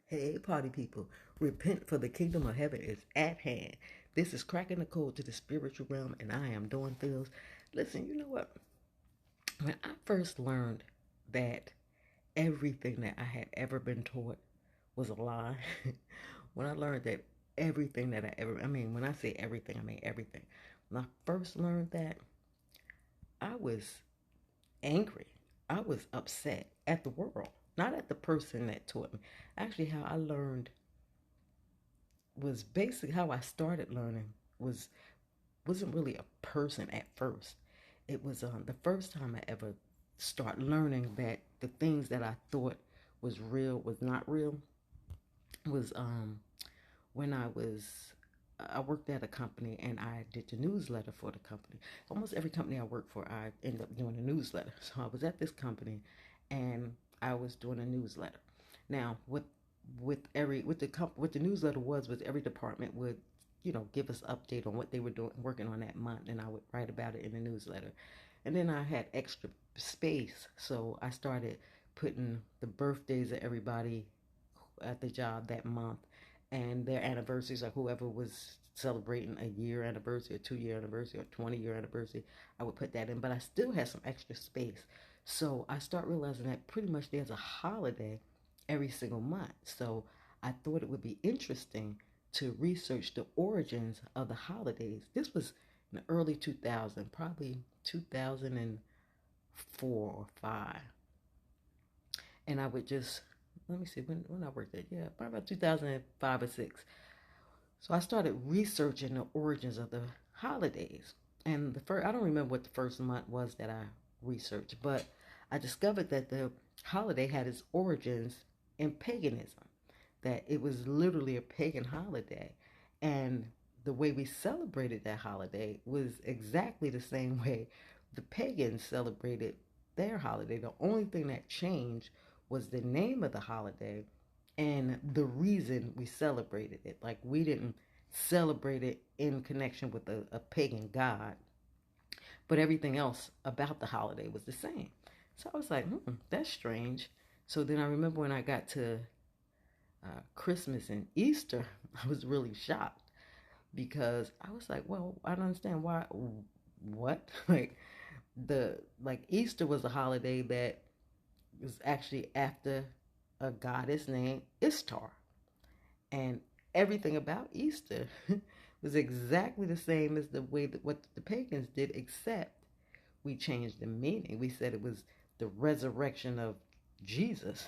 Hey, party people, repent for the kingdom of heaven is at hand. This is cracking the code to the spiritual realm, and I am doing things. Listen, you know what? When I first learned that everything that I had ever been taught was a lie, when I learned that everything that when I say everything, I mean everything. When I first learned that, I was angry. I was upset at the world, not at the person that taught me. Actually, how I learned was basically how I started learning wasn't really a person at first. It was the first time I ever start learning that the things that I thought was real was not real. Was when I worked at a company and I did the newsletter for the company. Almost every company I worked for, I ended up doing a newsletter. So I was at this company and I was doing a newsletter. Now, what the newsletter was every department would give us update on what they were doing working on that month, and I would write about it in the newsletter. And then I had extra space, so I started putting the birthdays of everybody at the job that month and their anniversaries, like whoever was celebrating a year anniversary, a 2 year anniversary, or 20-year anniversary, I would put that in. But I still had some extra space. So I start realizing that pretty much there's a holiday every single month. So I thought it would be interesting to research the origins of the holidays. This was in the early 2000s, probably 2004 or 5. And I would just let me see when I worked there. Yeah, probably about 2005 or 6. So I started researching the origins of the holidays. And the first, I don't remember what the first month was that I researched, but I discovered that the holiday had its origins in paganism, that it was literally a pagan holiday. And the way we celebrated that holiday was exactly the same way the pagans celebrated their holiday. The only thing that changed was the name of the holiday and the reason we celebrated it. Like, we didn't celebrate it in connection with a pagan god, but everything else about the holiday was the same. So I was like, that's strange. So then I remember when I got to Christmas and Easter, I was really shocked because I was like, well, I don't understand why. What? Like Easter was a holiday that was actually after a goddess named Ishtar, and everything about Easter was exactly the same as the way that what the pagans did, except we changed the meaning. We said it was the resurrection of Jesus.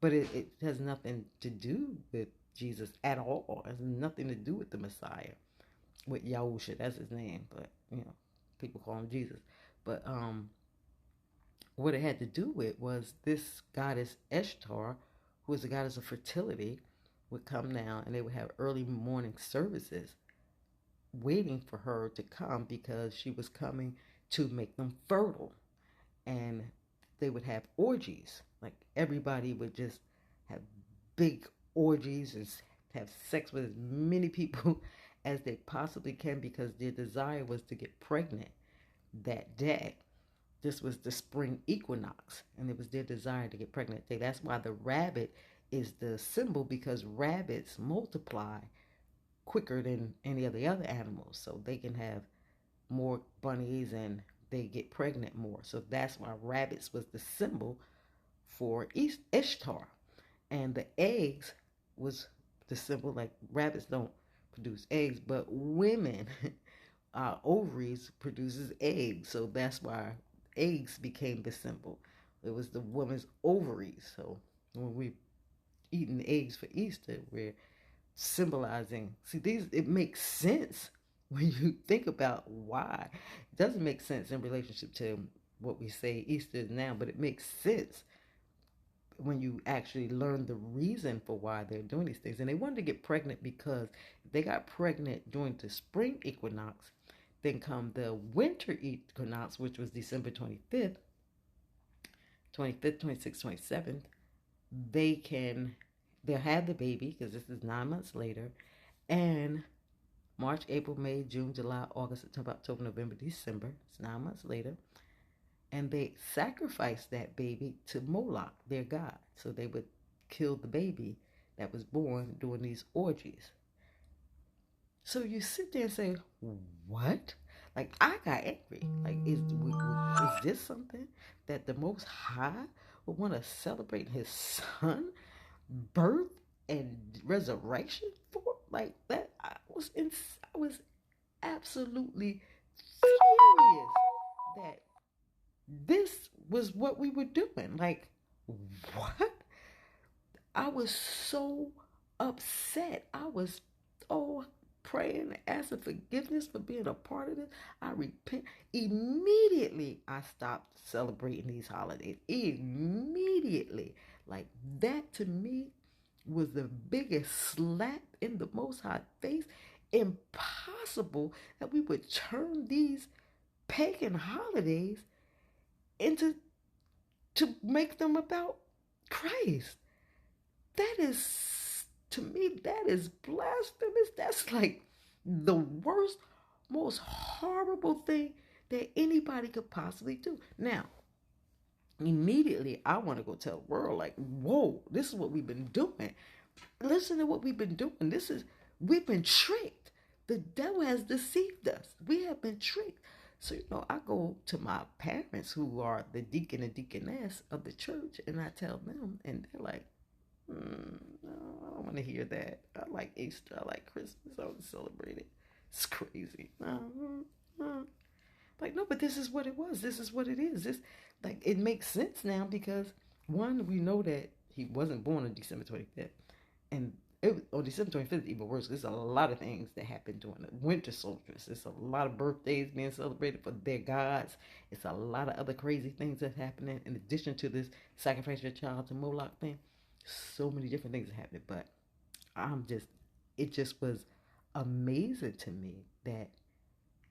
But it has nothing to do with Jesus at all. It has nothing to do with the Messiah, with Yahusha. That's his name, but people call him Jesus. But what it had to do with was this goddess Ishtar, who is the goddess of fertility, would come down and they would have early morning services waiting for her to come because she was coming to make them fertile. And they would have orgies. Like, everybody would just have big orgies and have sex with as many people as they possibly can because their desire was to get pregnant that day. This was the spring equinox, and it was their desire to get pregnant that day. That's why the rabbit is the symbol, because rabbits multiply quicker than any of the other animals, so they can have more bunnies and they get pregnant more. So that's why rabbits was the symbol for Ishtar. And the eggs was the symbol. Like, rabbits don't produce eggs, but women, ovaries produces eggs. So that's why eggs became the symbol. It was the woman's ovaries. So when we eating eggs for Easter, we're symbolizing. See, it makes sense when you think about why. It doesn't make sense in relationship to what we say Easter is now, but it makes sense when you actually learn the reason for why they're doing these things. And they wanted to get pregnant because if they got pregnant during the spring equinox, then come the winter equinox, which was December 25th, 26th, 27th, they'll have the baby, because this is 9 months later, and March, April, May, June, July, August, September, October, November, December. It's 9 months later. And they sacrificed that baby to Moloch, their god. So they would killed the baby that was born during these orgies. So you sit there and say, what? Like, I got angry. Like, is this something that the Most High would want to celebrate his son birth and resurrection for? Like, that, I was absolutely furious that this was what we were doing. Like, what? I was so upset. I was praying and asking forgiveness for being a part of this. I repent. Immediately, I stopped celebrating these holidays. Immediately. Like, that to me was the biggest slap in the Most High face. Impossible that we would turn these pagan holidays into to make them about Christ. That is, to me, that is blasphemous. That's like the worst, most horrible thing that anybody could possibly do. Now, immediately, I want to go tell the world, like, whoa, this is what we've been doing. Listen to what we've been doing. We've been tricked. The devil has deceived us. We have been tricked. So, I go to my parents who are the deacon and deaconess of the church, and I tell them, and they're like, no, I don't want to hear that. I like Easter. I like Christmas. I don't celebrate it. It's crazy. Like, no, but this is what it was. This is what it is. Like, it makes sense now because, one, we know that he wasn't born on December 25th. And on December 25th, even worse. There's a lot of things that happen during the winter solstice. There's a lot of birthdays being celebrated for their gods. It's a lot of other crazy things that's happening in addition to this sacrifice your child to Moloch thing. So many different things are happening, but it just was amazing to me that,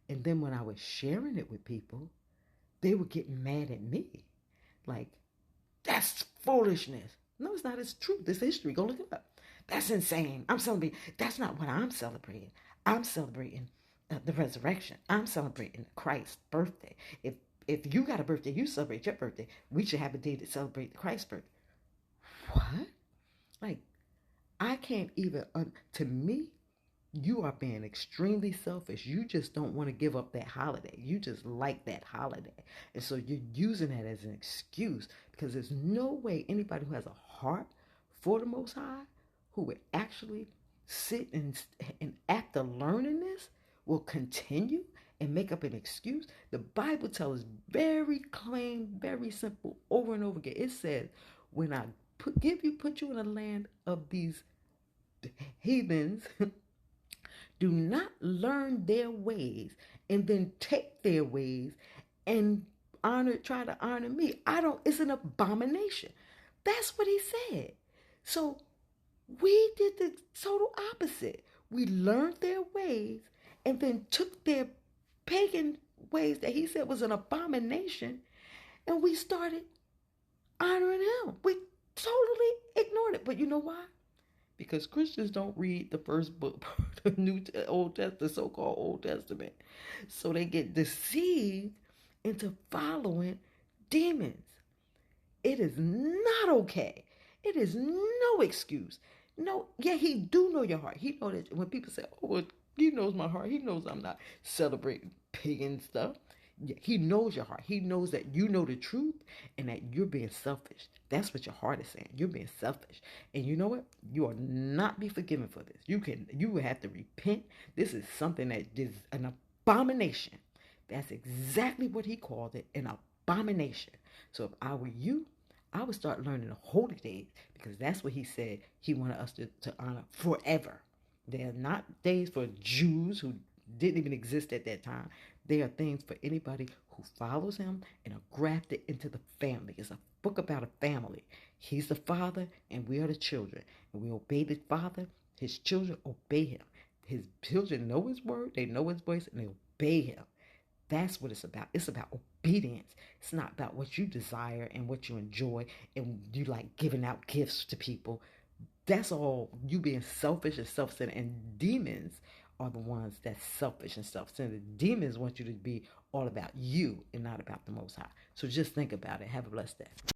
and then when I was sharing it with people, they were getting mad at me. Like, that's foolishness. No, it's not. It's truth. It's history. Go look it up. That's insane. I'm celebrating. That's not what I'm celebrating. I'm celebrating the resurrection. I'm celebrating Christ's birthday. If you got a birthday, you celebrate your birthday. We should have a day to celebrate Christ's birthday. What? Like, I can't even, to me, you are being extremely selfish. You just don't want to give up that holiday. You just like that holiday. And so you're using that as an excuse because there's no way anybody who has a heart for the Most High who would actually sit and after learning this will continue and make up an excuse. The Bible tells us very plain, very simple, over and over again. It says, when I put you in a land of these heathens, do not learn their ways and then take their ways and try to honor me. It's an abomination. That's what he said. So we did the total opposite. We learned their ways and then took their pagan ways that he said was an abomination, and we started honoring him. We totally ignored it. But you know why? Because Christians don't read the first book, the so-called Old Testament. So they get deceived into following demons. It is not okay. It is no excuse. No, yeah, he do know your heart. He know that when people say, oh, well, he knows my heart. He knows I'm not celebrating pagan stuff. Yeah, he knows your heart. He knows that you know the truth and that you're being selfish. That's what your heart is saying. You're being selfish. And you know what? You will not be forgiven for this. You will have to repent. This is something that is an abomination. That's exactly what he called it, an abomination. So if I were you, I would start learning the holy days because that's what he said he wanted us to honor forever. They are not days for Jews who didn't even exist at that time. They are things for anybody who follows him and are grafted into the family. It's a book about a family. He's the father and we are the children. And we obey the father. His children obey him. His children know his word. They know his voice and they obey him. That's what it's about. It's about obedience. It's not about what you desire and what you enjoy and you like giving out gifts to people. That's all you being selfish and self-centered. And demons are the ones that's selfish and self-centered. Demons want you to be all about you and not about the Most High. So just think about it. Have a blessed day.